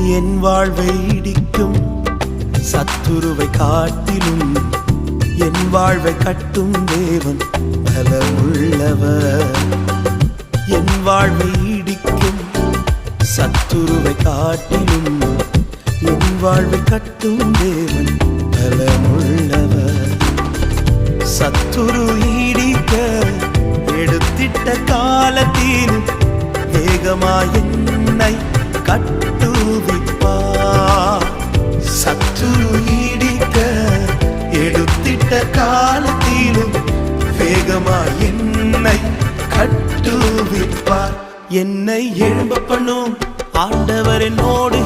என் வாழ்வை இடிக்கும் சத்துருவை காட்டிலும் என் வாழ்வை கட்டும் தேவன் பலமுள்ளவர். என் வாழ்வை இடிக்கும் சத்துருவை காட்டிலும் என் வாழ்வை கட்டும் தேவன் பலமுள்ளவர். சத்துரு இடிக்க எடுத்திட்ட காலத்தில் வேகமாய் என்னை கட்டுவிப்பார். சத்துரு இடிக்க எடுத்திட்ட காலத்திலும் வேகமாய் என்னை கட்டுவிப்பார். என்னை எழும்ப பண்ணும் ஆண்டவர் என்னோடு